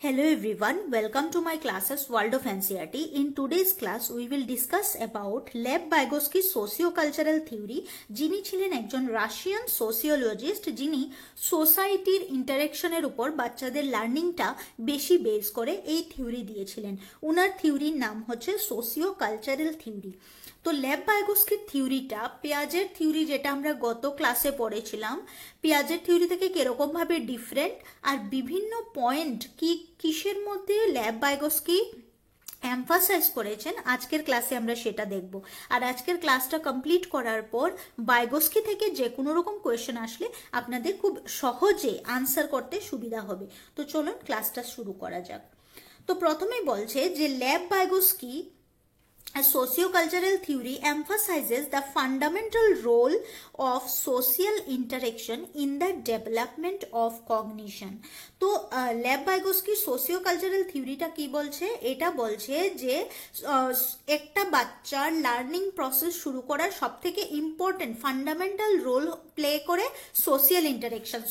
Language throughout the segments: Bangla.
Hello everyone, welcome to my classes World of NCERT. In today's class, we will discuss about Lev Vygotsky's socio-cultural theory. যিনি ছিলেন একজন রাশিয়ান সোসিওলজিস্ট, যিনি সোসাইটির ইন্টারেকশনের উপর বাচ্চাদের লার্নিংটা বেশি বেস করে এই থিওরি দিয়েছিলেন। ওনার থিওরির নাম হচ্ছে সোসিও কালচারাল থিওরি। তো লেভ ভাইগোস্কির থিওরিটা পিয়াজের থিওরি, যেটা আমরা গত ক্লাসে পড়েছিলাম, পিয়াজের থিওরি থেকে কিরকমভাবে ডিফারেন্ট আর বিভিন্ন পয়েন্ট কিসের মধ্যে লেভ ভাইগোস্কি এমফাসাইজ করেছেন, আজকের ক্লাসে আমরা সেটা দেখব। আর আজকের ক্লাসটা কমপ্লিট করার পর ভাইগোস্কি থেকে যে কোনো রকম কোয়েশ্চেন আসলে আপনাদের খুব সহজে আনসার করতে সুবিধা হবে। তো চলুন ক্লাসটা শুরু করা যাক। তো প্রথমেই বলছে যে Lev ভাইগোস্কি a socio-cultural theory emphasizes the fundamental role of social interaction in the development of cognition. তো লেভ ভাইগোস্কির সোসিও কালচারাল থিওরিটা কি বলছে? এটা বলছে যে একটা বাচ্চার লার্নিং প্রসেস শুরু করার সব থেকে ইম্পর্টেন্ট ফান্ডামেন্টাল রোল প্লে করে সোশিয়াল ইন্টারেকশন।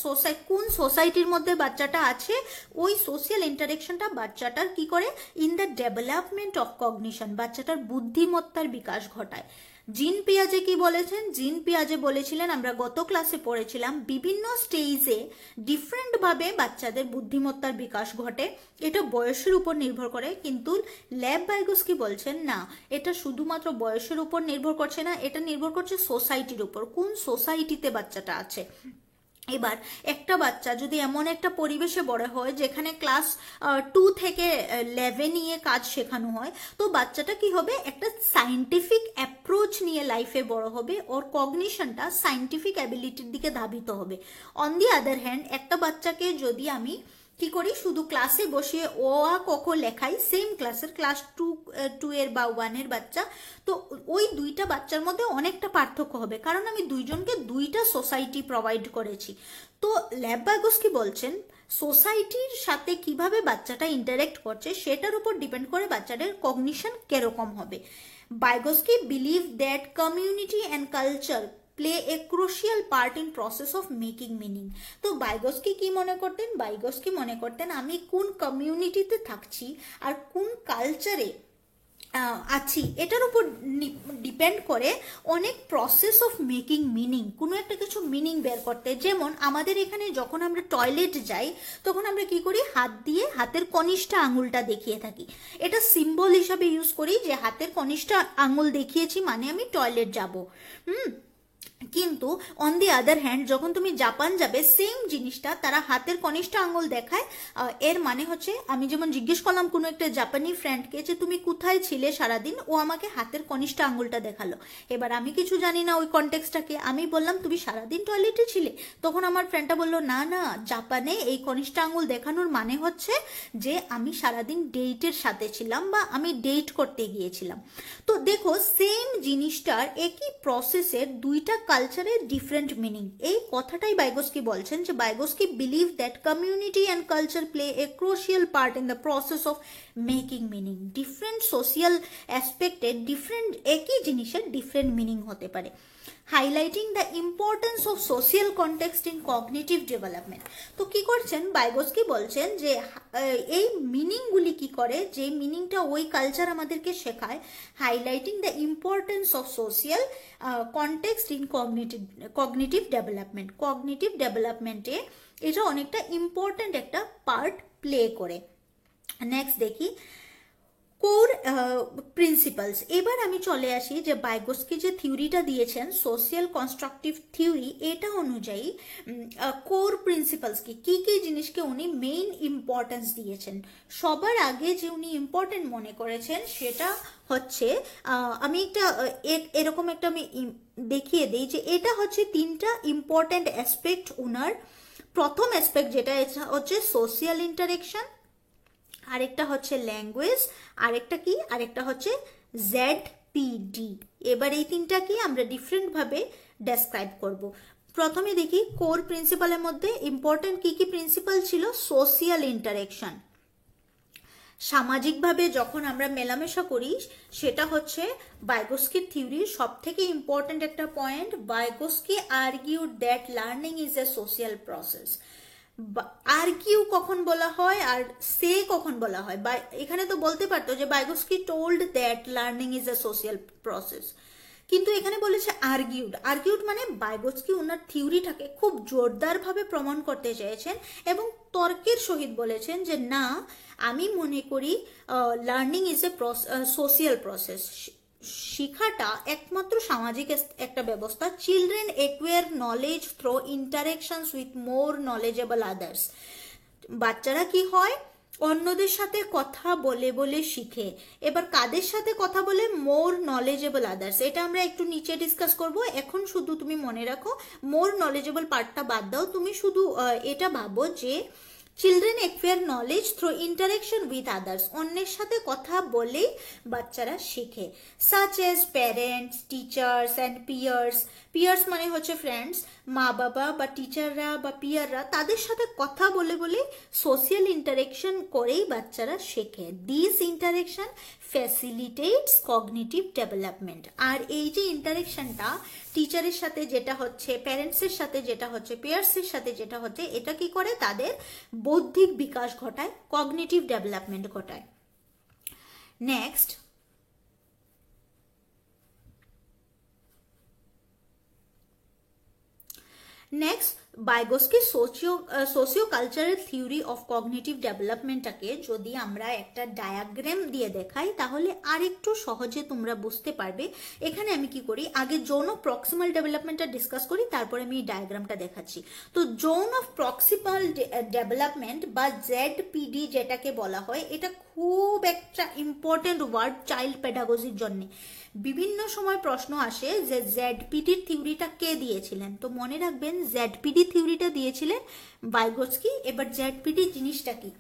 কোন সোসাইটির মধ্যে বাচ্চাটা আছে, ওই সোশিয়াল ইন্টারেকশনটা বাচ্চাটার কি করে in the development of cognition, বাচ্চাটার বুদ্ধিমত্তার বিকাশ ঘটায়। জিন পিয়াজে কি বলেছেন? জিন পিয়াজে বলেছিলেন, আমরা গত ক্লাসে পড়েছিলাম, বিভিন্ন স্টেজে ডিফারেন্ট ভাবে বাচ্চাদের বুদ্ধিমত্তার বিকাশ ঘটে, এটা বয়সের উপর নির্ভর করে। কিন্তু লেভ ভাইগোস্কি বলছেন না, এটা শুধুমাত্র বয়সের উপর নির্ভর করছে না, এটা নির্ভর করছে সোসাইটির উপর, কোন সোসাইটিতে বাচ্চাটা আছে। এবার একটা বাচ্চা যদি এমন একটা পরিবেশে বড় হয় যেখানে ক্লাস 2 থেকে 11 নিয়ে কাজ শেখানো হয়, তো বাচ্চাটা কি হবে, একটা সায়েন্টিফিক অ্যাপ্রোচ নিয়ে লাইফে বড় হবে, ওর কগনিশনটা সায়েন্টিফিক অ্যাবিলিটির দিকে ধাবিত হবে। অন দি আদার হ্যান্ড, একটা বাচ্চাকে যদি আমি কি করি, শুধু ক্লাসে বসে ও আ ক খ লেখাই, সেম ক্লাসের ক্লাস 2 এর বা 1 এর বাচ্চা, তো ওই দুইটা বাচ্চার মধ্যে অনেকটা পার্থক্য হবে, কারণ আমি দুইজনকে দুইটা সোসাইটি প্রোভাইড করেছি। তো লেভ ভাইগোস্কি বলছেন সোসাইটির সাথে কিভাবে বাচ্চাটা ইন্টারেক্ট করছে সেটার উপর ডিপেন্ড করে বাচ্চাদের কগনিশন কিরকম হবে। Vygotsky believe that community and culture play a crucial part in process of making meaning. তো ভাইগোস্কি কি মনে করতেন? ভাইগোস্কি মনে করতেন আমি কোন কমিউনিটিতে থাকছি আর কোন কালচারে আছি, এটার উপর ডিপেন্ড করে অনেক প্রসেস অফ মেকিং মিনিং, কোনো একটা কিছু মিনিং বের করতে। যেমন আমাদের এখানে যখন আমরা টয়লেট যাই, তখন আমরা কি করি, হাত দিয়ে হাতের কনিষ্ঠা আঙুলটা দেখিয়ে থাকি, এটা সিম্বল হিসাবে ইউজ করি যে হাতের কনিষ্ঠা আঙুল দেখিয়েছি মানে আমি টয়লেট যাব। কিন্তু অন দি আদার হ্যান্ড, যখন তুমি জাপান যাবে, সেম জিনিসটা তারা হাতের কনিষ্ঠা আঙুল দেখায়। এর মানে হচ্ছে, আমি যেমন জিজ্ঞেস করলাম কোনো একটা জাপানি ফ্রেন্ডকে যে তুমি কোথায় ছিলে সারাদিন, ও আমাকে হাতের কনিষ্ঠা আঙুলটা দেখালো। এবার আমি কিছু জানি না ওই কনটেক্সটাকে, আমি বললাম তুমি সারাদিন টয়লেটে ছিলে, তখন আমার ফ্রেন্ডটা বললো না না, জাপানে এই কনিষ্ঠা আঙুল দেখানোর মানে হচ্ছে যে আমি সারাদিন ডেটের সাথে ছিলাম বা আমি ডেট করতে গিয়েছিলাম। তো দেখো, সেম জিনিসটার একই প্রসেসের দুইটা কালচারের ডিফারেন্ট মিনিং, এই কথাটাই ভাইগোস্কি বলছেন যে Vygotsky believe that community and culture play a crucial part in the process of making meaning. Different social অ্যাসপেক্টে ডিফারেন্ট একই জিনিসের ডিফারেন্ট মিনিং হতে পারে। Highlighting the importance of social context in cognitive development. তো কি করছেন ভাইগোস্কি বলছেন যে এই মিনিংগুলি কি করে, যে মিনিংটা ওই কালচার আমাদেরকে শেখায়, highlighting the importance of social context in cognitive development. Cognitive ডেভেলপমেন্টে এটা অনেকটা ইম্পর্টেন্ট একটা পার্ট প্লে করে। নেক্সট দেখি কোর প্রিন্সিপালস। এবার আমি চলে আসি যে ভাইগোস্কি যে থিওরিটা দিয়েছেন সোশিয়াল কনস্ট্রাকটিভ থিওরি, এটা অনুযায়ী কোর প্রিন্সিপালস কি কি জিনিসকে উনি মেইন ইম্পর্টেন্স দিয়েছেন। সবার আগে যে উনি ইম্পর্টেন্ট মনে করেছেন সেটা হচ্ছে, আমি একটা এরকম একটা আমি দেখিয়ে দিই যে এটা হচ্ছে তিনটা ইম্পর্টেন্ট অ্যাসপেক্ট উনার। প্রথম অ্যাসপেক্ট যেটা হচ্ছে সোশিয়াল ইন্টারেকশন, আরেকটা হচ্ছে ল্যাঙ্গুয়েজ, আরেকটা হচ্ছে ZPD। এবার এই তিনটা কি আমরা ডিফারেন্ট ভাবে ডেসক্রাইব করব। প্রথমে দেখি কোর প্রিন্সিপালের মধ্যে ইম্পর্টেন্ট কি কি প্রিন্সিপাল ছিল। সোশিয়াল ইন্টারেকশন, সামাজিকভাবে যখন আমরা মেলামেশা করি, সেটা হচ্ছে ভাইগোস্কির থিওরির সব থেকে ইম্পর্টেন্ট একটা point. Vygotsky argued that learning is a social process. Argue কখন বলা হয় আর সে কখন বলা হয়। বা এখানে তো বলতে পারতো যে Vygotsky told that learning is a social process, কিন্তু এখানে বলেছে আর্গিউড। আর্গিউড মানে বাইগোস্কি ওনার থিওরিটাকে খুব জোরদারভাবে প্রমাণ করতে চেয়েছেন এবং তর্কের সহিত বলেছেন যে না, আমি মনে করি learning is a social process. শিক্ষাটা একমাত্র সামাজিক একটা ব্যবস্থা। Children acquire knowledge through interactions with more knowledgeable others. বাচ্চারা কি হয়, অন্যদের সাথে কথা বলে বলে শিখে। এবার কাদের সাথে কথা বলে, মোর নলেজেবল আদার্স। এটা আমরা একটু নিচে ডিসকাস করব। এখন শুধু তুমি মনে রাখো, মোর নলেজেবল পার্টটা বাদ দাও, তুমি শুধু এটা ভাবো যে children acquire knowledge through interaction with others, অন্যের সাথে কথা বলেই বাচ্চারা শেখে। Such as parents, teachers and peers. Peers মানে হচ্ছে ফ্রেন্ডস, মা বাবা বা টিচাররা বা পিয়াররা, তাদের সাথে কথা বলে বলে সোশিয়াল ইন্টারেকশন করেই বাচ্চারা শেখে। This interaction facilitates cognitive development. আর এই যে ইন্টারেকশনটা টিচারের সাথে যেটা হচ্ছে, প্যারেন্টসের সাথে যেটা হচ্ছে, পিয়ার্সের সাথে যেটা হচ্ছে, এটা কি করে, তাদের বৌদ্ধিক বিকাশ ঘটায়, কগনিটিভ ডেভেলপমেন্ট ঘটায়। Next, Vygotsky socio cultural theory of cognitive ডেভেলপমেন্টটাকে যদি আমরা একটা ডায়াগ্রাম দিয়ে দেখাই তাহলে আরেকটু সহজে তোমরা বুঝতে পারবে। এখানে আমি কি করি, আগে জোন অফ প্রক্সিমাল ডেভেলপমেন্টটা ডিসকাস করি, তারপরে আমি এই ডায়াগ্রামটা দেখাচ্ছি। তো জোন অফ প্রক্সিমাল ডেভেলপমেন্ট বা ZPD যেটাকে বলা হয়, এটা খুব একটা ইম্পর্টেন্ট ওয়ার্ড চাইল্ড পেডাগজির জন্য। বিভিন্ন সময় প্রশ্ন আসে যে ZPD থিওরিটা কে দিয়েছিলেন, তো মনে রাখবেন ZPD থিওরিটা দিয়েছিলেন বাইগোস্কি। এবার ZPD জিনিসটা কি,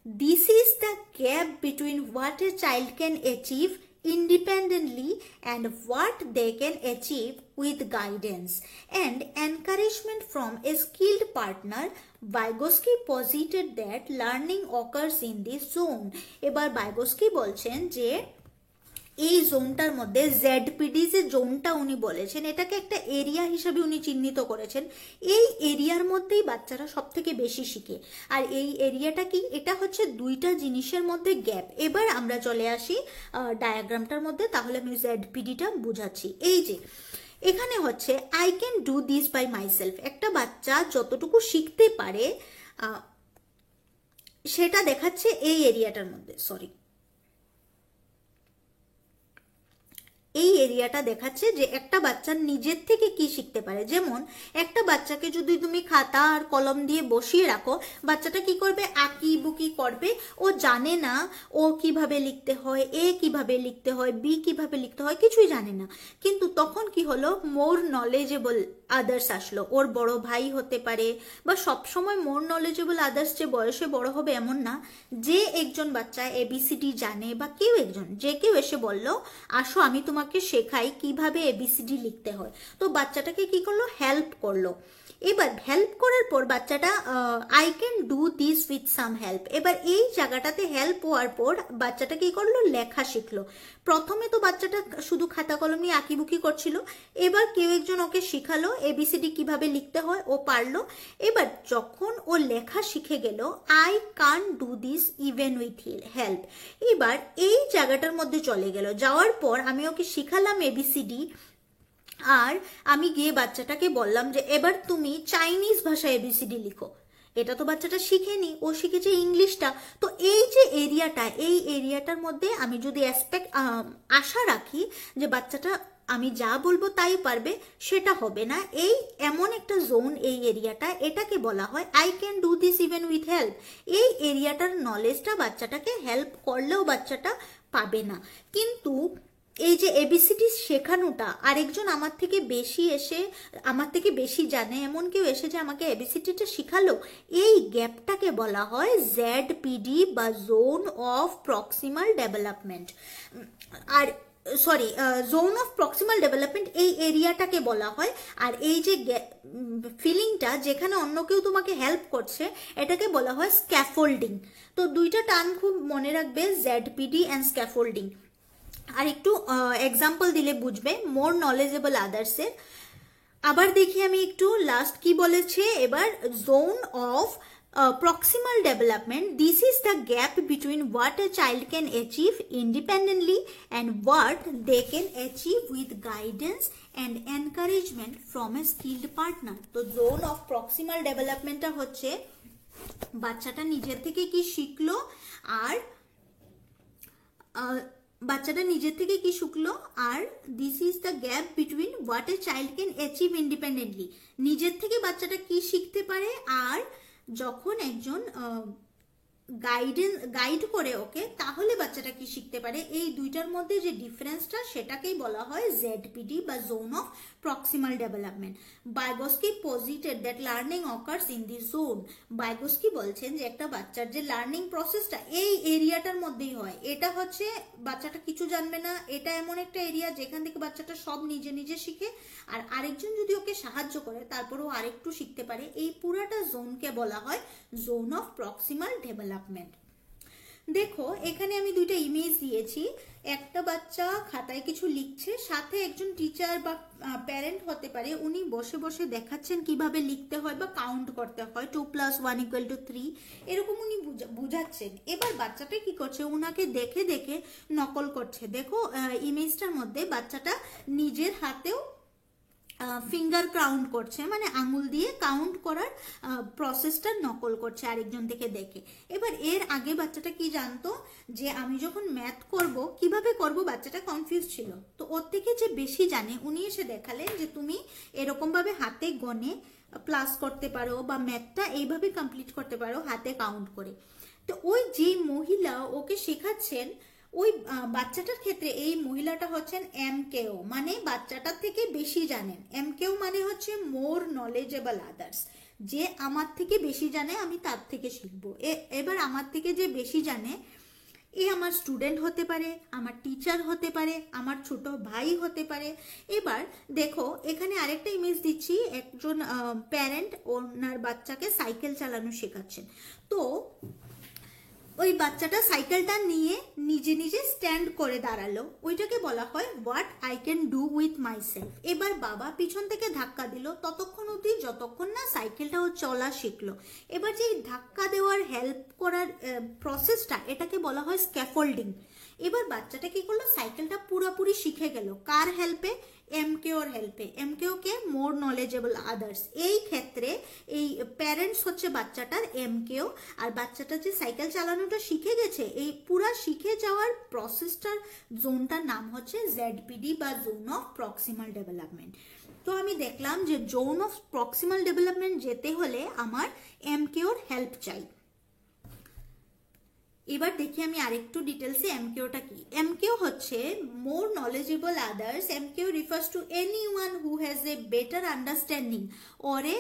this is the gap between what a child can achieve independently and what they can achieve with guidance and encouragement from a skilled partner. Vygotsky posited that learning occurs in this zone. এবার Vygotsky বলছেন যে এই জোনটার মধ্যে ZPD যে জোনটা উনি বলেছেন, এটাকে একটা এরিয়া হিসেবে উনি চিহ্নিত করেছেন। এই এরিয়ার মধ্যেই বাচ্চারা সব থেকে বেশি শিখে। আর এই এরিয়াটা কি, এটা হচ্ছে দুইটা জিনিসের মধ্যে গ্যাপ। এবার আমরা চলে আসি ডায়াগ্রামটার মধ্যে, তাহলে আমি ZPDটা বুঝাচ্ছি। এই যে এখানে হচ্ছে I can do this by myself, একটা বাচ্চা যতটুকু শিখতে পারে সেটা দেখাচ্ছে এই এরিয়াটার মধ্যে, এই এরিয়াটা দেখাচ্ছে যে একটা বাচ্চা নিজের থেকে কি শিখতে পারে। যেমন একটা বাচ্চাকে যদি তুমি খাতা আর কলম দিয়ে বসিয়ে রাখো, বাচ্চাটা কি করবে, আঁকি বুকি করবে। ও জানে না ও কিভাবে লিখতে হয়, এ কিভাবে লিখতে হয়, বি কিভাবে লিখতে হয়, কিছুই জানে না। কিন্তু তখন কি হলো, মোর নলেজেবল আদার্স আসলো। ওর বড় ভাই হতে পারে, বা সবসময় মোর নলেজেবল আদার্স যে বয়সে বড় হবে এমন না। যে একজন বাচ্চা ABCD জানে বা কেউ একজন, যে কেউ এসে বলল আসো আমি তোমাকে শেখাই কিভাবে ABCD লিখতে হয়, তো বাচ্চাটাকে কি করলো, হেল্প করলো। এবার হেল্প করার পর বাচ্চাটা I can do this with some help. এবার এই জায়গাটাতে হেল্প হওয়ার পর বাচ্চাটা কি করলো, লেখা শিখলো। প্রথমে তো বাচ্চাটা শুধু খাতা কলম নিয়ে আঁকিবুকি করছিল, এবার কেউ একজন ওকে শিখালো ABCD কিভাবে লিখতে হয়, ও পারলো। এবার যখন ও লেখা শিখে গেল, আই কান do this even with help, এবার এই জায়গাটার মধ্যে চলে গেল। যাওয়ার পর আমি ওকে শিখালাম ABCD, আর আমি গিয়ে বাচ্চাটাকে বললাম যে এবার তুমি চাইনিজ ভাষায় ABCD লিখো। এটা তো বাচ্চাটা শিখেনি, ও শিখেছে ইংলিশটা। তো এই যে এরিয়াটা, এই এরিয়াটার মধ্যে আমি যদি আশা রাখি যে বাচ্চাটা আমি যা বলবো তাই পারবে, সেটা হবে না। এই এমন একটা জোন, এই এরিয়াটা, এটাকে বলা হয় I can do this even with help. এই এরিয়াটার নলেজটা বাচ্চাটাকে হেল্প করলেও বাচ্চাটা পাবে না। কিন্তু এই যে ABCD শেখানোটা, আরেকজন আমার থেকে বেশি এসে আমার থেকে বেশি জানে এমন কেউ এসে যে আমাকে ABCDটা শিখালো, এই গ্যাপটাকে বলা হয় ZPD বা জোন অফ প্রক্সিমাল ডেভেলপমেন্ট। আর জোন অফ প্রক্সিমাল ডেভেলপমেন্ট এই এরিয়াটাকে বলা হয়। আর এই যে ফিলিংটা, যেখানে অন্য কেউ তোমাকে হেল্প করছে, এটাকে বলা হয় স্ক্যাফোল্ডিং। তো দুইটা টার্ম খুব মনে রাখবে, ZPD অ্যান্ড স্ক্যাফোল্ডিং। আর একটু এক্সাম্পল দিলে বুঝবে মোর নলেজেবল আদার্সের। আবার দেখি আমি একটু লাস্ট কি বলেছে এবার, zone of proximal development. This is the gap between what a child can achieve independently and what they can achieve with guidance and encouragement from a skilled partner. তো zone of proximal development টা হচ্ছে বাচ্চাটা নিজের থেকে কি শিখলো আর বাচ্চাটা নিজের থেকে কি শিখলো আর this is the gap between what a child can achieve independently, নিজের থেকে বাচ্চাটা কি শিখতে পারে আর যখন একজন গাইড করে ওকে তাহলে বাচ্চাটা কি শিখতে পারে, এই দুইটার মধ্যে যে ডিফারেন্সটা সেটাকেই বলা হয় জেডপিডি বা zone of proximal development. Vygotsky posited that learning occurs in the zone. Vygotsky বলছেন যে একটা বাচ্চার যে লার্নিং প্রসেসটা এই এরিয়াটার মধ্যেই হয়। এটা হচ্ছে বাচ্চাটা কিছু জানবে না, এটা এমন একটা এরিয়া যেখান থেকে বাচ্চাটা সব নিজে নিজে শিখে, আর আরেকজন যদি ওকে সাহায্য করে তারপরেও আরেকটু শিখতে পারে। এই পুরাটা জোনকে বলা হয় জোন অফ প্রক্সিমাল ডেভেলপমেন্ট। দেখো এখানে আমি দুইটা ইমেজ দিয়েছি, একটা বাচ্চা খাতায় কিছু লিখছে, সাথে একজন টিচার বা প্যারেন্ট হতে পারে, উনি বসে বসে দেখাচ্ছেন কিভাবে লিখতে হয় বা কাউন্ট করতে হয়, 2 + 1 = 3 এরকম উনি বুঝাচ্ছেন। এবার বাচ্চাটা কি করছে, উনাকে দেখে দেখে নকল করছে। দেখো ইমেজটার মধ্যে বাচ্চাটা নিজের হাতেও ফিঙ্গার কাউন্ট করছে, মানে আঙুল দিয়ে কাউন্ট করার প্রসেসটা নকল করছে আরেকজন থেকে দেখে। এবার এর আগে বাচ্চাটা কি জানতো যে আমি যখন ম্যাথ করব কিভাবে করব, বাচ্চাটা কনফিউজ ছিল। তো ওর থেকে যে বেশি জানে উনি এসে দেখালেন যে তুমি এরকম ভাবে হাতে গনে প্লাস করতে পারো বা ম্যাথটা এইভাবে কমপ্লিট করতে পারো হাতে কাউন্ট করে। তো ওই যে মহিলা ওকে শেখাচ্ছেন ওই বাচ্চাটার ক্ষেত্রে এই মহিলাটা হচ্ছেন এমকেও, মানে বাচ্চাটার থেকে বেশি জানেন। এমকেও মানে হচ্ছে মোর নলেজেবল আদার্স, যে আমার থেকে বেশি জানে আমি তার থেকে শিখবো। এবার আমার থেকে যে বেশি জানে এ আমার স্টুডেন্ট হতে পারে, আমার টিচার হতে পারে, আমার ছোট ভাই হতে পারে। এবার দেখো এখানে আরেকটা ইমেজ দিচ্ছি, একজন প্যারেন্ট ওনার বাচ্চাকে সাইকেল চালানো শেখাচ্ছেন। তো ওই বাচ্চাটা সাইকেলটা নিয়ে নিজে নিজে স্ট্যান্ড করে দাঁড়ালো, ওইটাকে বলা হয় what I can do with my self. এবার বাবা পিছন থেকে ধাক্কা দিল ততক্ষণ অবধি যতক্ষণ না সাইকেলটা ও চলা শিখলো। এবার যে ধাক্কা দেওয়ার হেল্প করার প্রসেসটা এটাকে বলা হয় স্ক্যাফোল্ডিং। এবার বাচ্চাটা কি করলো, সাইকেলটা পুরোপুরি শিখে গেল কার হেল্পে, এমকেওর হেল্পে। এমকেও কে, মোর নলেজেবল আদার্স। এই ক্ষেত্রে এই প্যারেন্টস হচ্ছে বাচ্চাটার এমকেও, আর বাচ্চাটা যে সাইকেল চালানোটা শিখে গেছে এই পুরা শিখে যাওয়ার প্রসেসটার জোনটার নাম হচ্ছে জেডপিডি বা জোন অফ প্রক্সিমাল ডেভেলপমেন্ট। তো আমি দেখলাম যে জোন অফ প্রক্সিমাল ডেভেলপমেন্ট যেতে হলে আমার এমকেওর হেল্প চাই। এবার দেখি আমি আরেকটু ডিটেলসে এমকেওটা কি। এমকেও হচ্ছে more knowledgeable others. MKO refers to anyone who has a better understanding or a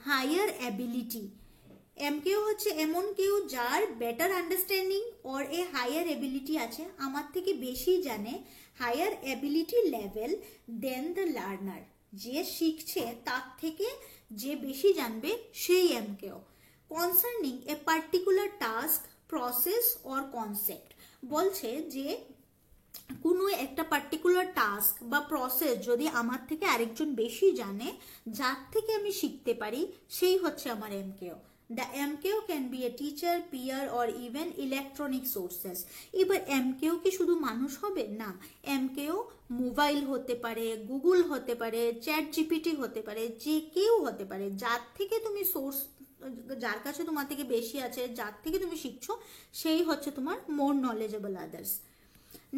higher ability. MKO হচ্ছে এমন কেউ যার better understanding or a higher ability আছে, আমার থেকে বেশি জানে, higher ability level than the learner. যে শিখছে তার থেকে যে বেশি জানবে সেই MKO. Concerning a particular task, process or concept, বলছে যে কোনো একটা পার্টিকুলার টাস্ক বা প্রসেস যদি আমার থেকে আরেকজন বেশি জানে, যার থেকে আমি শিখতে পারি, সেই হচ্ছে আমার এমকেও। The MKO can be a teacher, peer or even electronic sources. এবার এমকেও কি শুধু মানুষ হবে? না, এমকেও মোবাইল হতে পারে, গুগল হতে পারে, চ্যাট জিপিটি হতে পারে, যে কেউ হতে পারে, যার থেকে তুমি সোর্স, যার কাছে তোমার থেকে বেশি আছে, যার থেকে তুমি শিখছো, সেই হচ্ছে তোমার মোর নলেজেবল আদার্স।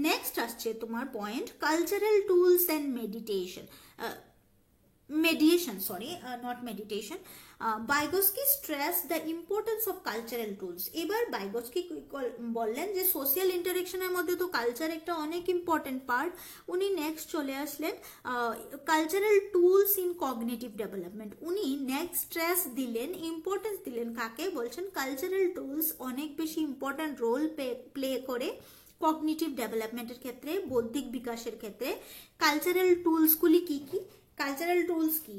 নেক্সট আসছে তোমার point cultural tools and mediation. Vygotsky stressed the importance of cultural tools. এবার Vygotsky বললেন যে সোশ্যাল ইন্টারেকশনের মধ্যে তো কালচার একটা অনেক ইম্পর্টেন্ট পার্ট। উনি নেক্সট চলে আসলেন cultural tools in cognitive development. উনি নেক্সট স্ট্রেস দিলেন, ইম্পর্টেন্স দিলেন কাকে, বলছেন কালচারাল টুলস অনেক বেশি ইম্পর্টেন্ট রোল প্লে করে কগনিটিভ ডেভেলপমেন্টের ক্ষেত্রে, বৌদ্ধিক বিকাশের ক্ষেত্রে। কালচারাল টুলসগুলি কি কি, কালচারাল টুলস কি?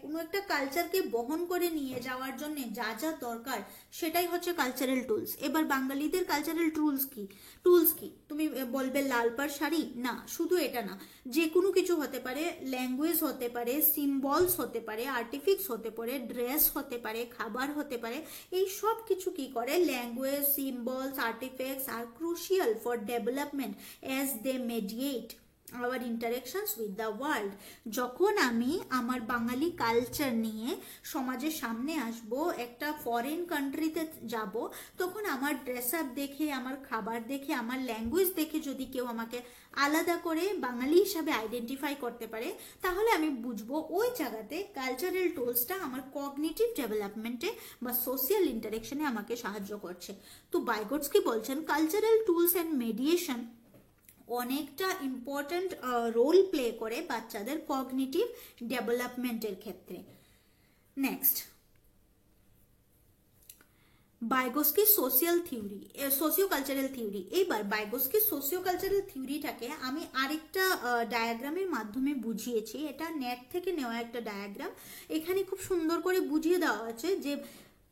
কোনো একটা কালচারকে বহন করে নিয়ে যাওয়ার জন্য যা যা দরকার সেটাই হচ্ছে কালচারাল টুলস। এবার বাঙালিদের কালচারাল টুলস কি তুমি বলবে লালপাড় শাড়ি? না, শুধু এটা না, যে কোনো কিছু হতে পারে, ল্যাঙ্গুয়েজ হতে পারে, সিম্বলস হতে পারে, আর্টিফিক্স হতে পারে, ড্রেস হতে পারে, খাবার হতে পারে। এই সব কিছু কি করে, language, symbols, artefacts are crucial for development as they mediate our interactions with the world. যখন আমি আমার বাঙালি কালচার নিয়ে সমাজের সামনে আসব, একটা ফরেন কান্ট্রিতে যাব, তখন আমার ড্রেস আপ দেখে, আমার খাবার দেখে, আমার ল্যাঙ্গুয়েজ দেখে যদি কেউ আমাকে আলাদা করে বাঙালি হিসাবে আইডেন্টিফাই করতে পারে, তাহলে আমি বুঝবো ওই জায়গাতে কালচারাল টুলসটা আমার কগনিটিভ ডেভেলপমেন্টে বা সোশিয়াল ইন্টারেকশনে আমাকে সাহায্য করছে। তো বাইগটস্কি বলছেন কালচারাল টুলস অ্যান্ড মেডিয়েশন অনেকটা ইম্পর্ট্যান্ট রোল প্লে করে বাচ্চাদের কগনিটিভ ডেভেলপমেন্টের ক্ষেত্রে। Next, Vygotsky socio cultural theory. এইবার বাইগোস্কি সোশিও কালচারাল থিওরিটাকে আমি আরেকটা ডায়াগ্রামের মাধ্যমে বুঝিয়েছি। এটা নেট থেকে নেওয়া একটা ডায়াগ্রাম। এখানে খুব সুন্দর করে বুঝিয়ে দেওয়া আছে যে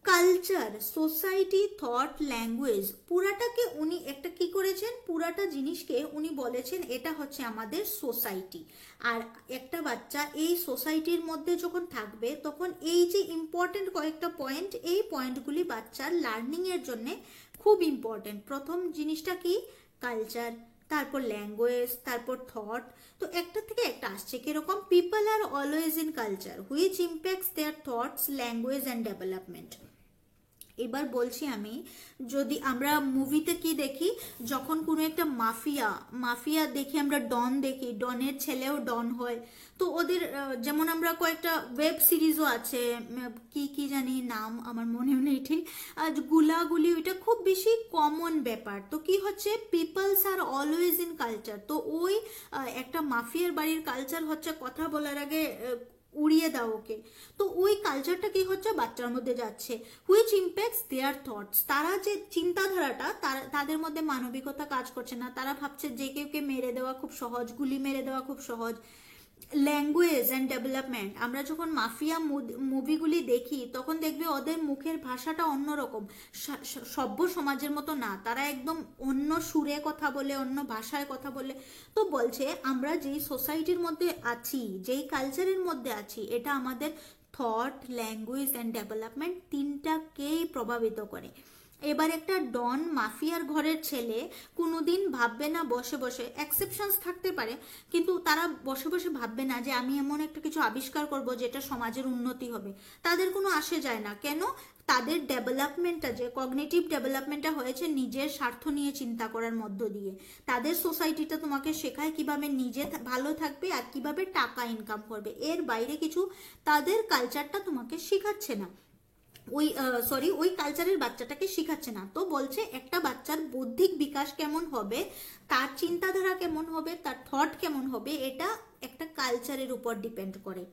কালচার, সোসাইটি, থট, ল্যাঙ্গুয়েজ পুরাটাকে উনি একটা কি করেছেন, পুরাটা জিনিসকে উনি বলেছেন এটা হচ্ছে আমাদের সোসাইটি। আর একটা বাচ্চা এই সোসাইটির মধ্যে যখন থাকবে তখন এই যে ইম্পর্টেন্ট কয়েকটা পয়েন্ট, এই পয়েন্টগুলি বাচ্চার লার্নিং এর জন্য খুব ইম্পর্টেন্ট। প্রথম জিনিসটা কি, কালচার, তারপর ল্যাঙ্গুয়েজ, তারপর থট। তো একটা থেকে একটা আসছে কিরকম, people are always in culture which impacts their thoughts, language and development. এবার বলছি আমি, যদি আমরা মুভিতে কি দেখি, যখন কোনো একটা মাফিয়া দেখি, আমরা ডন দেখি, ডনের ছেলেও ডন হয়। তো ওদের যেমন আমরা কয়েকটা ওয়েব সিরিজও আছে, কি জানি নাম আমার মনেও নেই ঠিক, গুলাগুলি, ওইটা খুব বেশি কমন ব্যাপার। তো কি হচ্ছে, people's R always in culture. তো ওই একটা মাফিয়ার বাড়ির কালচার হচ্ছে কথা বলার আগে উড়িয়ে দাও ওকে। তো ওই কালচারটা কি হচ্ছে, বাচ্চার মধ্যে যাচ্ছে। হুইচ ইম্প্যাক্টস দেয়ার থটস, তারা যে চিন্তাধারাটা, তাদের মধ্যে মানবিকতা কাজ করছে না। তারা ভাবছে যে কেউকে মেরে দেওয়া খুব সহজ, গুলি মেরে দেওয়া খুব সহজ। ল্যাঙ্গুয়েজ অ্যান্ড ডেভেলপমেন্ট, আমরা যখন মাফিয়া মুভিগুলি দেখি তখন দেখবে ওদের মুখের ভাষাটা অন্যরকম, সভ্য সমাজের মতো না, তারা একদম অন্য সুরে কথা বলে, অন্য ভাষায় কথা বলে। তো বলছে আমরা যেই সোসাইটির মধ্যে আছি, যেই কালচারের মধ্যে আছি, এটা আমাদের থট, ল্যাঙ্গুয়েজ অ্যান্ড ডেভেলপমেন্ট তিনটাকেই প্রভাবিত করে। এবার একটা ডন মাফিয়ার ঘরের ছেলে কোনোদিন ভাববে না বসে বসে, এক্সেপশনস থাকতে পারে, কিন্তু তারা বসে বসে ভাববে না যে আমি এমন একটা কিছু আবিষ্কার করব যেটা সমাজের উন্নতি হবে। তাদের কোনো আসে যায় না। কেন? তাদের ডেভেলপমেন্টটা, যে কগনিটিভ ডেভেলপমেন্টটা হয়েছে নিজের স্বার্থ নিয়ে চিন্তা করার মধ্য দিয়ে। তাদের সোসাইটিটা তোমাকে শেখায় কিভাবে নিজে ভালো থাকবে আর কিভাবে টাকা ইনকাম করবে, এর বাইরে কিছু তাদের কালচারটা তোমাকে শেখাচ্ছে না, ওই কালচারের বাচ্চাটাকে শিখাচ্ছে না। তো বলছে একটা বাচ্চার বৌদ্ধিক বিকাশ কেমন হবে, তার চিন্তাধারা কেমন হবে, তার থট কেমন হবে, এটা একটা কালচারের উপর ডিপেন্ড করে।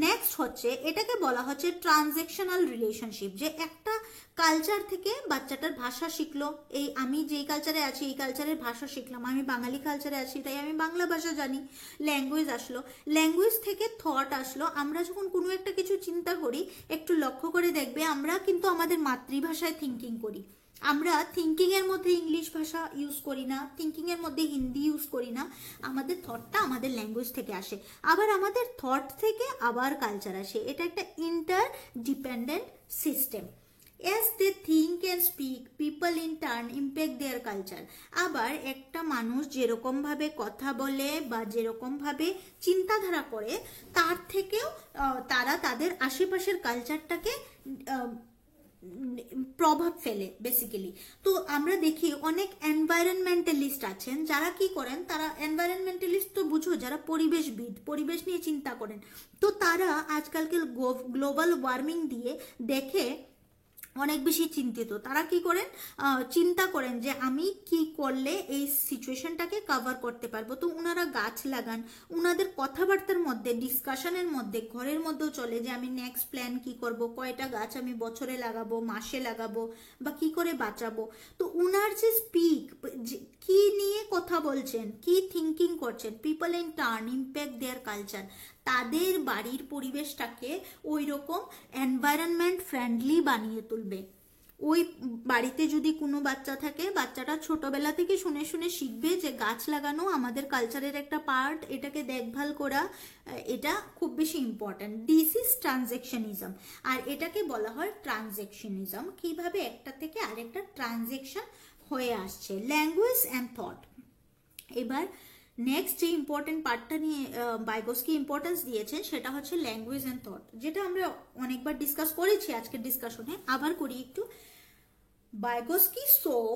নেক্সট হচ্ছে, এটাকে বলা হচ্ছে ট্রানজেকশনাল রিলেশনশিপ, যে একটা কালচার থেকে বাচ্চাটার ভাষা শিখলো। এই আমি যেই কালচারে আছি এই কালচারের ভাষা শিখলাম, আমি বাঙালি কালচারে আছি তাই আমি বাংলা ভাষা জানি, ল্যাঙ্গুয়েজ আসলো, ল্যাঙ্গুয়েজ থেকে থট আসলো। আমরা যখন কোনো একটা কিছু চিন্তা করি, একটু লক্ষ্য করে দেখবে আমরা কিন্তু আমাদের মাতৃভাষায় থিঙ্কিং করি। আমরা থিঙ্কিং এর মধ্যে ইংলিশ ভাষা ইউজ করি না, থিঙ্কিং এর মধ্যে হিন্দি ইউজ করি না। আমাদের থটটা আমাদের ল্যাঙ্গুয়েজ থেকে আসে, আবার আমাদের থট থেকে আবার কালচার আসে। এটা একটা inter dependent system. As they think and speak, people in turn impact their culture. আবার একটা মানুষ যেরকম ভাবে কথা বলে বা যেরকম ভাবে চিন্তাধারা করে, তার থেকেও তারা তাদের আশেপাশের কালচারটাকে প্রভাব ফেলে বেসিক্যালি। তো আমরা দেখি অনেক এনভায়রনমেন্টালিস্ট আছেন যারা কি করেন, তারা এনভায়রনমেন্টালিস্ট তো বুঝো, যারা পরিবেশবিদ, পরিবেশ নিয়ে চিন্তা করেন। তো তারা আজকালকে গ্লোবাল ওয়ার্মিং দিয়ে দেখে অনেক বেশি চিন্তিত। তারা কি করেন, চিন্তা করেন যে আমি কি করলে এই সিচুয়েশনটাকে কভার করতে পারবো। তো উনারা গাছ লাগান, উনাদের কথাবার্তার মধ্যে, ডিসকাশনের মধ্যে, ঘরের মধ্যেও চলে যে আমি নেক্সট প্ল্যান কি করব, কয়টা গাছ আমি বছরে লাগাবো, মাসে লাগাবো, বা কি করে বাঁচাবো। তো উনার যে স্পিক, কি নিয়ে কথা বলছেন, কি থিঙ্কিং করছেন, people in turn impact there culture, তাদের বাড়ির পরিবেশটাকে ওই রকম এনভায়রনমেন্ট ফ্রেন্ডলি বানিয়ে তুলবে। ওই বাড়িতে যদি কোনো বাচ্চা থাকে, বাচ্চাটা ছোটবেলা থেকে শুনে শুনে শিখবে যে গাছ লাগানো আমাদের কালচারের একটা পার্ট, এটাকে দেখভাল করা এটা খুব বেশি ইম্পর্ট্যান্ট। দিস ইজ ট্রানজেকশনিজম, আর এটাকে বলা হয় ট্রানজেকশনিজম। কিভাবে একটা থেকে আরেকটা ট্রানজেকশন হয়ে আসছে, ল্যাঙ্গুয়েজ অ্যান্ড থট। এবার নেক্সট যে ইম্পর্টেন্ট পার্টটা নিয়ে বাইগস্কি ইম্পর্টেন্স দিয়েছেন সেটা হচ্ছে ল্যাঙ্গুয়েজ অ্যান্ড থট, যেটা আমরা অনেকবার ডিসকাস করেছি আজকের ডিসকাশনে, আবার করি একটু। Vygotsky saw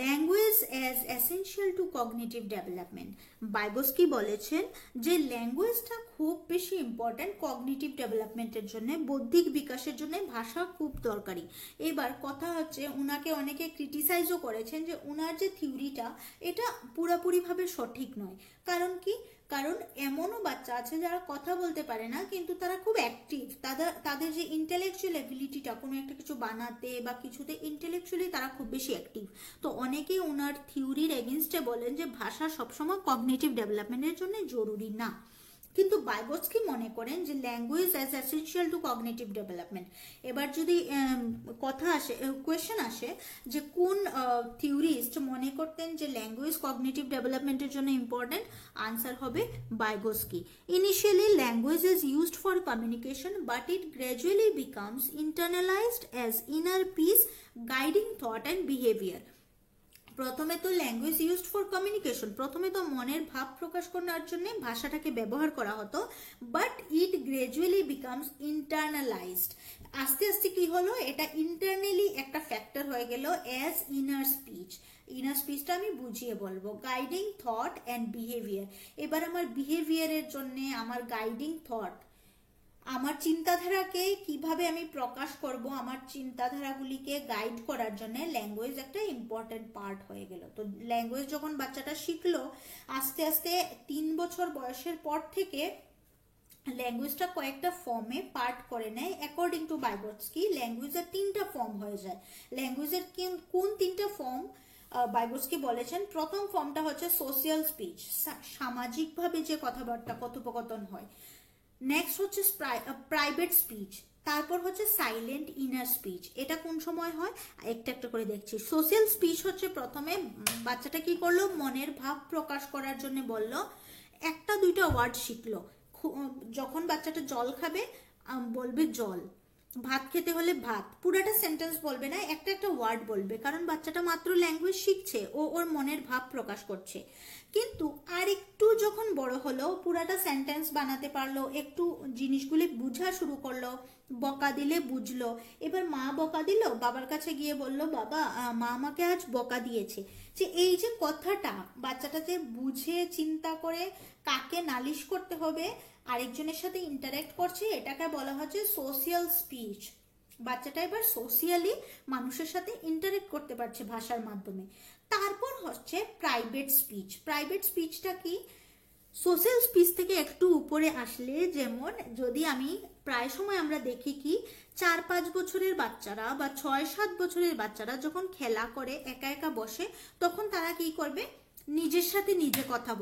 language as essential to cognitive development. Vygotsky বলেছেন যে ল্যাঙ্গুয়েজটা খুব বেশি ইম্পর্ট্যান্ট কগনিটিভ ডেভেলপমেন্টের জন্য, বৌদ্ধিক বিকাশের জন্য ভাষা খুব দরকারি। এবার কথা হচ্ছে, উনাকে অনেকে ক্রিটিসাইজও করেছেন যে উনার যে থিওরিটা এটা পুরোপুরিভাবে সঠিক নয়। কারণ কি? কারণ এমনও বাচ্চা আছে যারা কথা বলতে পারে না কিন্তু তারা খুব অ্যাক্টিভ, তাদের যে ইন্টেলেকচুয়াল অ্যাবিলিটিটা কোনো একটা কিছু বানাতে বা কিছুতে ইন্টেলেকচুয়ালি তারা খুব বেশি অ্যাক্টিভ। তো অনেকেই ওনার থিওরির এগেনস্টে বলেন যে ভাষা সবসময় কগনিটিভ ডেভেলপমেন্টের জন্য জরুরি না, কিন্তু বাইগস্কি মনে করেন যে language as essential to cognitive development. এবার যদি কথা আসে, কোয়েশ্চেন আসে যে কোন থিওরিস্ট মনে করতেন যে ল্যাঙ্গুয়েজ কগনিটিভ ডেভেলপমেন্টের জন্য ইম্পর্টেন্ট, আনসার হবে Vygotsky. Initially language is used for communication but it gradually becomes internalised as inner speech guiding thought and behaviour. প্রথমে তো ল্যাঙ্গুয়েজ ইউজড ফর কমিউনিকেশন, প্রথমে তো মনের ভাব প্রকাশ করার জন্য ভাষাটাকে ব্যবহার করা হতো, বাট ইট গ্র্যাজুয়ালি বিকামস ইন্টারনালাইজড। আস্তে আস্তে কি হলো, এটা ইন্টারনালি একটা ফ্যাক্টর হয়ে গেল অ্যাজ ইনার স্পিচ। ইনার স্পিচটা আমি বুঝিয়ে বলবো, গাইডিং থট অ্যান্ড বিহেভিয়ার। এবার আমার বিহেভিয়ারের জন্য, আমার গাইডিং থট, আমার চিন্তাধারাকে কিভাবে আমি প্রকাশ করব, আমার চিন্তাধারাগুলিকে গাইড করার জন্য ল্যাঙ্গুয়েজ একটা ইম্পর্টেন্ট পার্ট হয়ে গেল। তো ল্যাঙ্গুয়েজ যখন বাচ্চাটা শিখলো, আস্তে আস্তে 3 বছর বয়সের পর থেকে ল্যাঙ্গুয়েজটা কয়েকটা ফর্মে পার্ট করে নেয়। অ্যাকর্ডিং টু বাইগস্কি ল্যাঙ্গুয়েজের 3টা ফর্ম হয়ে যায়। ল্যাঙ্গুয়েজের কোন 3টা ফর্ম বাইগস্কি বলেছেন? প্রথম ফর্মটা হচ্ছে সোশিয়াল স্পিচ, সামাজিকভাবে যে কথাবার্তা কথোপকথন হয়। নেক্সট হচ্ছে প্রাইভেট স্পিচ, তারপর হচ্ছে সাইলেন্ট ইনার স্পিচ। এটা কোন সময় হয় একটা একটা করে দেখছি। সোশ্যাল স্পিচ হচ্ছে প্রথমে বাচ্চাটা কি করলো, মনের ভাব প্রকাশ করার জন্য বললো, একটা দুইটা ওয়ার্ড শিখলো। যখন বাচ্চাটা জল খাবে বলবে জল, ভাত খেতে হলে ভাত, পুরাটা সেন্টেন্স বলবে না, একটা একটা ওয়ার্ড বলবে, কারণ বাচ্চাটা মাত্র ল্যাঙ্গুয়েজ শিখছে, ও ওর মনের ভাব প্রকাশ করছে। কিন্তু আর একটু যখন বড় হলো, পুরাটা সেন্টেন্স বানাতে পারলো, একটু জিনিসগুলি বুঝা শুরু করলো, বকা দিলে বুঝলো। এবার মা বকা দিল, বাবার কাছে গিয়ে বলল, বাবা মা আমাকে আজ বকা দিয়েছে। যে এই যে কথাটা বাচ্চাটা যে বুঝে চিন্তা করে কাকে নালিশ করতে হবে, আরেকজনের সাথে ইন্টারেক্ট করছে, এটাকে বলা হচ্ছে সোশিয়াল স্পিচ। বাচ্চাটা এবার সোশিয়ালি মানুষের সাথে ইন্টারেক্ট করতে পারছে ভাষার মাধ্যমে। তারপর হচ্ছে প্রাইভেট স্পিচ। প্রাইভেট স্পিচটা কি? সোশ্যাল স্পিচ থেকে একটু উপরে আসলে, যেমন যদি আমি প্রায় সময় আমরা দেখি কি 4-5 বছরের বাচ্চারা বা 6-7 বছরের বাচ্চারা যখন খেলা করে একা একা বসে, তখন তারা কি করবে, নিজের সাথে নিজে কথা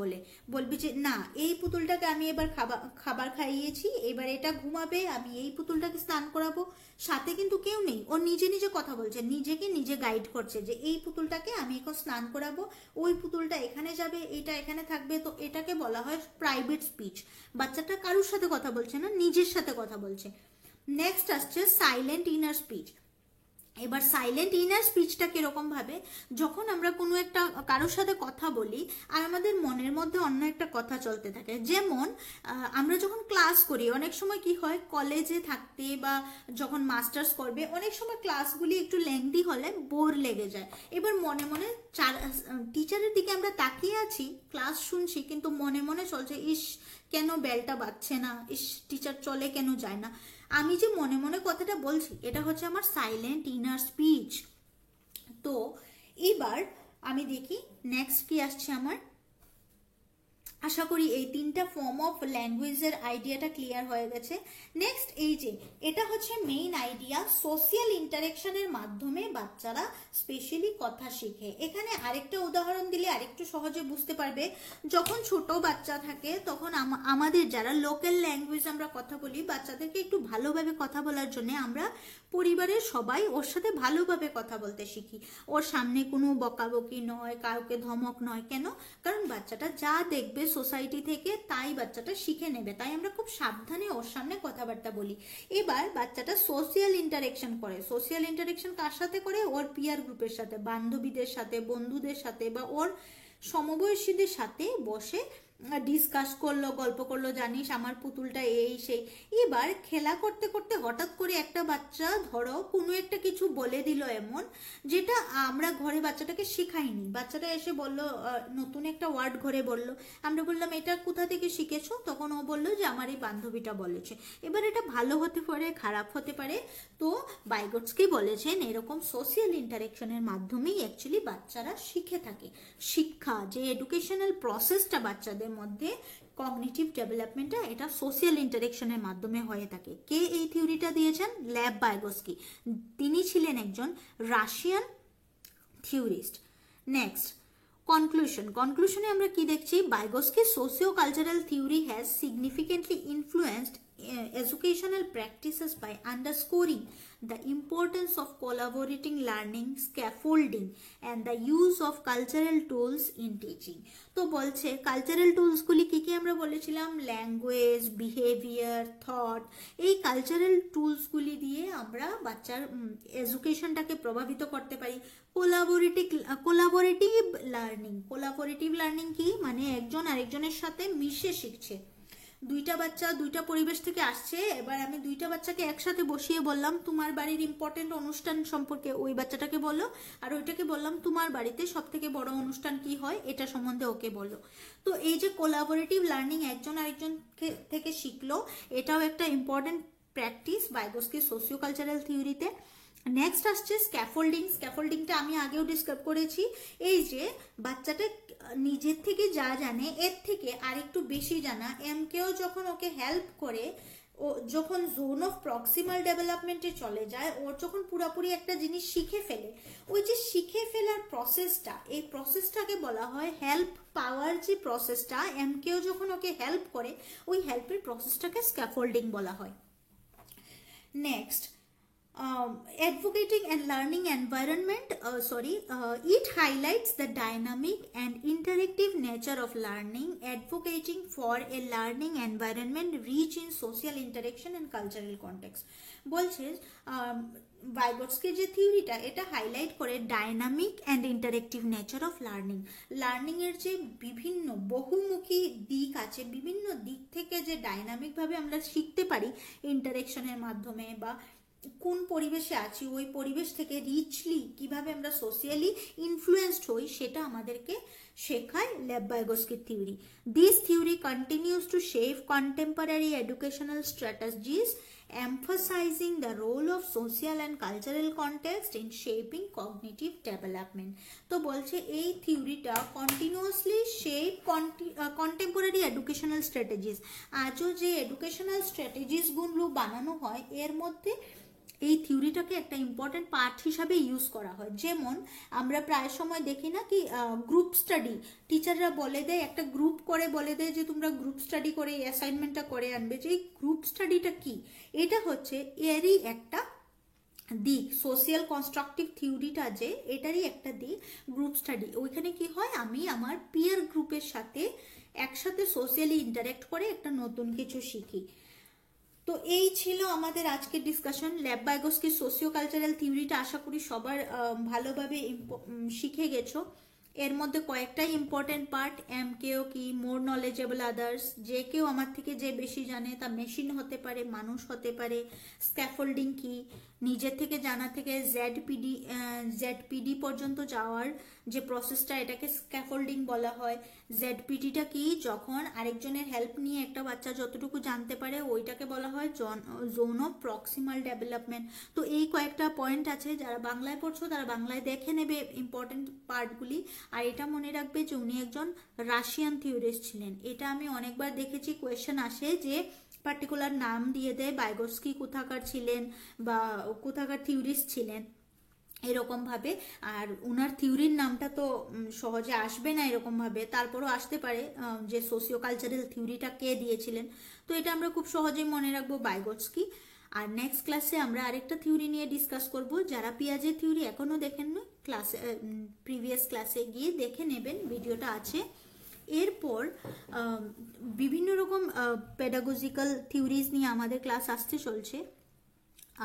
বলবে যে না, এই পুতুলটাকে আমি এবার খাবার খাইয়েছি, এবার এটা ঘুমাবে, আমি এই পুতুলটাকে স্নান করাবো। সাথে কিন্তু কেউ নেই, ও নিজে নিজে কথা বলছে, নিজেকে নিজে গাইড করছে যে এই পুতুলটাকে আমি এখন স্নান করাবো, ওই পুতুলটা এখানে যাবে, এটা এখানে থাকবে। তো এটাকে বলা হয় প্রাইভেট স্পিচ। বাচ্চাটা কারোর সাথে কথা বলছে না, নিজের সাথে কথা বলছে। নেক্সট আসছে সাইলেন্ট ইনার স্পিচ। এবার সাইলেন্ট ইনার স্পিচটা কিরকম ভাবে, যখন আমরা কোনো একটা কারোর সাথে কথা বলি আর আমাদের মনের মধ্যে অন্য একটা কথা চলতে থাকে। যেমন আমরা যখন ক্লাস করি, অনেক সময় কি হয়, কলেজে থাকতে বা যখন মাস্টার্স করবে, অনেক সময় ক্লাসগুলি একটু লেংদি হলে বোর লেগে যায়। এবার মনে মনে টিচারের দিকে আমরা তাকিয়ে আছি, ক্লাস শুনছি, কিন্তু মনে মনে চলছে, ইস কেন বেলটা বাজছে না, ইস টিচার চলে কেন যায় না। আমি যে মনে মনে কথাটা বলছি, এটা হচ্ছে আমার সাইলেন্ট ইনার স্পিচ। তো এবার আমি দেখি নেক্সট কি আসছে আমার। আশা করি এই তিনটা ফর্ম অফ ল্যাঙ্গুয়েজের আইডিয়াটা ক্লিয়ার হয়ে গেছে। নেক্সট এই যে এটা হচ্ছে মেইন আইডিয়া, সোশিয়াল ইন্টারেকশনের মাধ্যমে বাচ্চারা স্পেশালি কথা শিখে। এখানে আরেকটা উদাহরণ দিলে আরেকটু সহজে বুঝতে পারবে। যখন ছোট বাচ্চা থাকে তখন আমাদের যারা লোকাল ল্যাঙ্গুয়েজ আমরা কথা বলি, বাচ্চাদেরকে একটু ভালোভাবে কথা বলার জন্য আমরা পরিবারের সবাই ওর সাথে ভালোভাবে কথা বলতে শিখি। ওর সামনে কোনো বকাবকি নয়, কাউকে ধমক নয়। কেন? কারণ বাচ্চাটা যা দেখবে সোসাইটি থেকে তাই বাচ্চাটা শিখে নেবে, তাই আমরা খুব সাবধানে ওর সামনে কথাবার্তা বলি। এবার বাচ্চাটা সোশিয়াল ইন্টারেকশন করে। সোশিয়াল ইন্টারেকশন কার সাথে করে? ওর পিয়ার গ্রুপের সাথে, বান্ধবীদের সাথে, বন্ধুদের সাথে বা ওর সমবয়সীদের সাথে বসে ডিসকাস করলো, গল্প করলো, জানিস আমার পুতুলটা এই সেই। এবার খেলা করতে করতে হঠাৎ করে একটা বাচ্চা ধরো কোনো একটা কিছু বলে দিল এমন, যেটা আমরা ঘরে বাচ্চাটাকে শেখাইনি। বাচ্চাটা এসে বলল, নতুন একটা ওয়ার্ড ঘরে বলল, আমরা বললাম এটা কোথা থেকে শিখেছো? তখন ও বললো যে আমার এই বান্ধবীটা বলেছে। এবার এটা ভালো হতে পারে, খারাপ হতে পারে। তো বাইগটস্কি বলেছেন এরকম সোশিয়াল ইন্টারেকশনের মাধ্যমেই অ্যাকচুয়ালি বাচ্চারা শিখে থাকে। শিক্ষা যে এডুকেশনাল প্রসেসটা বাচ্চাদের মধ্যে, কগনিটিভ ডেভেলপমেন্টটা, এটা সোশিয়াল ইন্টারেকশনের মাধ্যমে হয়ে থাকে। কে এই থিওরিটা দিয়েছেন? লেভ বাইগোস্কি। তিনি ছিলেন একজন রাশিয়ান থিওরিস্ট। নেক্সট কনক্লুশনে আমরা কি দেখছি? Vygotsky socio cultural theory has significantly influenced educational practices by underscoring the importance of collaborating learning, scaffolding and the use of cultural tools in teaching. তো বলছে কালচারাল টুলসগুলি কি কি আমরা বলেছিলাম? Language, behaviour, thought. এই কালচারাল টুলসগুলি দিয়ে আমরা বাচ্চার এডুকেশনটাকে প্রভাবিত করতে পারি। কোলাবোরেটিভ লার্নিং কি? মানে একজন আরেকজনের সাথে মিশে শিখছে। দুইটা বাচ্চা দুইটা পরিবেশ থেকে আসছে, এবার আমি দুইটা বাচ্চাকে একসাথে বসিয়ে বললাম তোমার বাড়ির ইম্পর্টেন্ট অনুষ্ঠান সম্পর্কে ওই বাচ্চাটাকে বলো, আর ওইটাকে বললাম তোমার বাড়িতে সব থেকে বড় অনুষ্ঠান কি হয় এটা সম্বন্ধে ওকে বলো। তো এই যে কোলাবোরেটিভ লার্নিং, একজন আরেকজন থেকে শিখলো, এটাও একটা important practice Vygotsky socio cultural থিওরিতে। নেক্সট আসছে স্ক্যাফোল্ডিংটা আমি আগেও ডিসকাস করেছি। এই যে বাচ্চাটা নিজের থেকে যা জানে এর থেকে আরেকটু বেশি জানা, এমকেও যখন ওকে হেল্প করে, ও যখন জোন অফ প্রক্সিমাল ডেভেলপমেন্টে চলে যায়, ওর যখন পুরোপুরি একটা জিনিস শিখে ফেলে, ওই যে শিখে ফেলার প্রসেসটা, এই প্রসেসটাকে বলা হয় হেল্প পাওয়ার। যে প্রসেসটা এমকেও যখন ওকে হেল্প করে, ওই হেল্পের প্রসেসটাকে স্ক্যাফোল্ডিং বলা হয়। Next advocating and learning environment, it highlights the dynamic and interactive nature of learning, advocating for a learning environment rich in social interaction and cultural context. বলছে বাইগটস্কি যে থিওরিটা, এটা হাইলাইট করে dynamic and interactive nature of learning এর যে বিভিন্ন বহুমুখী দিক আছে, বিভিন্ন দিক থেকে যে ডাইনামিকভাবে আমরা শিখতে পারি ইন্টারেকশনের মাধ্যমে, বা কোন পরিবেশে আছি ওই পরিবেশ থেকে রিচলি কিভাবে আমরা সোশিয়ালি ইনফ্লুয়েন্সড হই, সেটা আমাদেরকে শেখায় লেভ বাইগোস্কির থিওরি। This theory continues to shape contemporary educational strategies, emphasizing the role of social and cultural context in shaping cognitive development. তো বলছে এই থিওরিটা continuously shape contemporary educational strategies. আজও যে এডুকেশনাল স্ট্র্যাটেজিসগুলো বানানো হয় এর মধ্যে এই থিওরিটাকে একটা ইম্পর্টেন্ট পার্ট হিসাবে ইউজ করা হয়। যেমন আমরা প্রায় সময় দেখি না কি গ্রুপ স্টাডি, টিচাররা বলে দেয়, একটা গ্রুপ করে বলে দেয় যে তোমরা গ্রুপ স্টাডি করে এই অ্যাসাইনমেন্টটা করে আনবে। যে এই গ্রুপ স্টাডিটা কি? এটা হচ্ছে এরই একটা দিক। সোশিয়াল কনস্ট্রাকটিভ থিওরিটা যে এটারই একটা দিক গ্রুপ স্টাডি। ওইখানে কি হয়, আমি আমার পিয়ার গ্রুপের সাথে একসাথে সোশিয়ালি ইন্টারেক্ট করে একটা নতুন কিছু শিখি। তো এই ছিল আমাদের আজকের ডিসকাশন। লেভ বাইগোস্কি সোশিও কালচারাল থিওরিটা আশা করি সবার ভালোভাবে শিখে গেছো। এর মধ্যে কয়েকটাই ইম্পর্টেন্ট পার্ট, এমকেও কি, মোর নলেজেবল আদার্স, যে কেউ আমার থেকে যে বেশি জানে তা মেশিন হতে পারে, মানুষ হতে পারে। স্ক্যাফোল্ডিং কি, নিজের থেকে জানা থেকে জেডপিডি পর্যন্ত যাওয়ার যে প্রসেসটা, এটাকে স্ক্যাফোল্ডিং বলা হয়। জেডপিডিটা কি, যখন আরেকজনের হেল্প নিয়ে একটা বাচ্চা যতটুকু জানতে পারে ওইটাকে বলা হয় জোন অফ প্রক্সিমাল ডেভেলপমেন্ট। তো এই কয়েকটা পয়েন্ট আছে, যারা বাংলায় পড়ছো তারা বাংলায় দেখে নেবে ইম্পর্টেন্ট পার্টগুলি। আর এটা মনে রাখবে যে উনি একজন রাশিয়ান থিওরিস্ট ছিলেন। এটা আমি অনেকবার দেখেছি, কোয়েশ্চেন আসে যে পার্টিকুলার নাম দিয়ে দেয়, বাইগোস্কি কোথাকার ছিলেন বা কোথাকার থিওরিস্ট ছিলেন এরকম ভাবে। আর উনার থিওরির নামটা তো সহজে আসবে না এরকম ভাবে, তারপরও আসতে পারে যে সোশিও কালচারাল থিওরিটা কে দিয়েছিলেন। তো এটা আমরা খুব সহজেই মনে রাখবো, বাইগোটস্কি। আর নেক্সট ক্লাসে আমরা আরেকটা থিওরি নিয়ে ডিসকাস করব। যারা পিয়াজের থিওরি এখনো দেখেননি, ক্লাসে প্রিভিয়াস ক্লাসে গিয়ে দেখে নেবেন, ভিডিওটা আছে। এরপর বিভিন্ন রকম পেডাগজিক্যাল থিওরিজ নিয়ে আমাদের ক্লাস আসতে চলছে।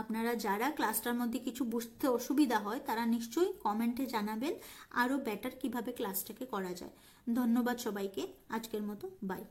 আপনারা যারা ক্লাসটার মধ্যে কিছু বুঝতে অসুবিধা হয় তারা নিশ্চয়ই কমেন্টে জানাবেন আরও বেটার কিভাবে ক্লাসটাকে করা যায়। ধন্যবাদ সবাইকে, আজকের মতো বাই।